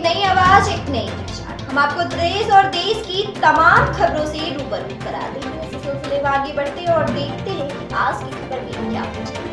नई आवाज, एक नई पहचान। हम आपको देश और देश की तमाम खबरों से रूबरू करा देंगे। इसी सिलसिले में आगे बढ़ते हैं और देखते हैं कि आज की खबर में क्या कुछ है।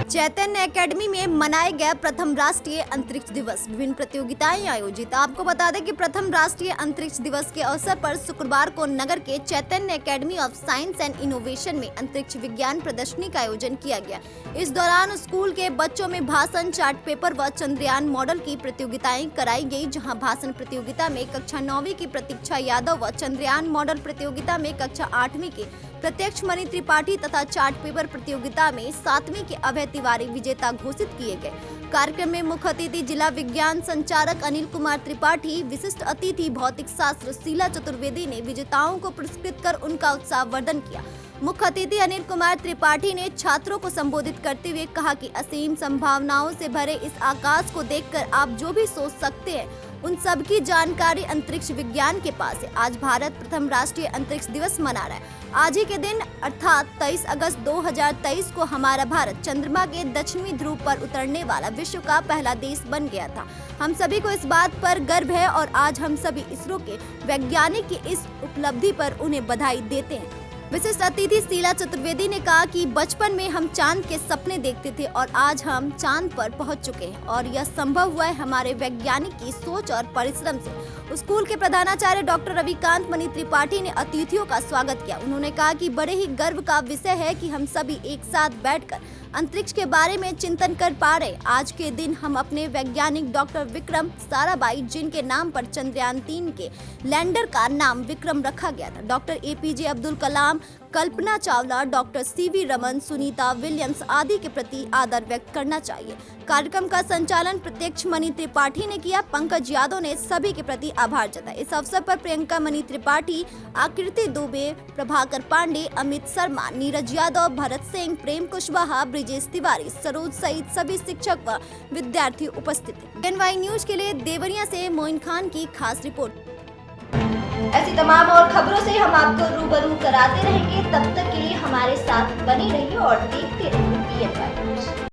चैतन्य एकेडमी में मनाया गया प्रथम राष्ट्रीय अंतरिक्ष दिवस, विभिन्न प्रतियोगिताएं आयोजित। आपको बता दें कि प्रथम राष्ट्रीय अंतरिक्ष दिवस के अवसर पर शुक्रवार को नगर के Chaitanya academy of science and innovation में अंतरिक्ष विज्ञान प्रदर्शनी का आयोजन किया गया। इस दौरान स्कूल के बच्चों में भाषण, चार्ट पेपर व चंद्रयान मॉडल की प्रतियोगिताएं कराई गई, जहाँ भाषण प्रतियोगिता में कक्षा 9वीं की प्रतीक्षा यादव व चंद्रयान मॉडल प्रतियोगिता में कक्षा 8वीं की प्रत्यक्ष मणि त्रिपाठी तथा चार्ट पेपर प्रतियोगिता में 7वीं के अभय तिवारी विजेता घोषित किए गए। कार्यक्रम में मुख्य अतिथि जिला विज्ञान संचालक अनिल कुमार त्रिपाठी, विशिष्ट अतिथि भौतिक शास्त्र शीला चतुर्वेदी ने विजेताओं को पुरस्कृत कर उनका उत्साहवर्धन किया। मुख्य अतिथि अनिल कुमार त्रिपाठी ने छात्रों को संबोधित करते हुए कहा कि असीम संभावनाओं से भरे इस आकाश को देखकर आप जो भी सोच सकते हैं, उन सब की जानकारी अंतरिक्ष विज्ञान के पास है। आज भारत प्रथम राष्ट्रीय अंतरिक्ष दिवस मना रहा है। आज ही के दिन अर्थात 23 अगस्त 2023 को हमारा भारत चंद्रमा के दक्षिणी ध्रुव पर उतरने वाला विश्व का पहला देश बन गया था। हम सभी को इस बात पर गर्व है और आज हम सभी इसरो के वैज्ञानिक की इस उपलब्धि पर उन्हें बधाई देते हैं। विशिष्ट अतिथि शीला चतुर्वेदी ने कहा कि बचपन में हम चांद के सपने देखते थे और आज हम चांद पर पहुंच चुके हैं और यह संभव हुआ है हमारे वैज्ञानिक की सोच और परिश्रम से। स्कूल के प्रधानाचार्य डॉक्टर रविकांत मणि त्रिपाठी ने अतिथियों का स्वागत किया। उन्होंने कहा कि बड़े ही गर्व का विषय है कि हम सभी एक साथ बैठकर अंतरिक्ष के बारे में चिंतन कर पा रहे। आज के दिन हम अपने वैज्ञानिक डॉक्टर विक्रम साराभाई, जिनके नाम पर चंद्रयान 3 के लैंडर का नाम विक्रम रखा गया था, doctor APJ Abdul Kalam, Kalpana Chawla, doctor CV Raman, Sunita Williams आदि के प्रति आदर व्यक्त करना चाहिए। कार्यक्रम का संचालन प्रत्यक्ष मणि त्रिपाठी ने किया। पंकज यादव ने सभी के प्रति आभार जताया। इस अवसर पर प्रियंका मणि त्रिपाठी, आकृति दुबे, प्रभाकर पांडे, अमित शर्मा, नीरज यादव, भरत सिंह, प्रेम कुशवाहा, ब्रिजेश तिवारी, सरोज सहित सभी शिक्षक व विद्यार्थी उपस्थित थे। NY न्यूज के लिए देवरिया से मोइन खान की खास रिपोर्ट। ऐसी तमाम और खबरों से हम आपको रूबरू कराते रहेंगे। तब तक के लिए हमारे साथ बने रहिए और देखते रहिए PNY न्यूज।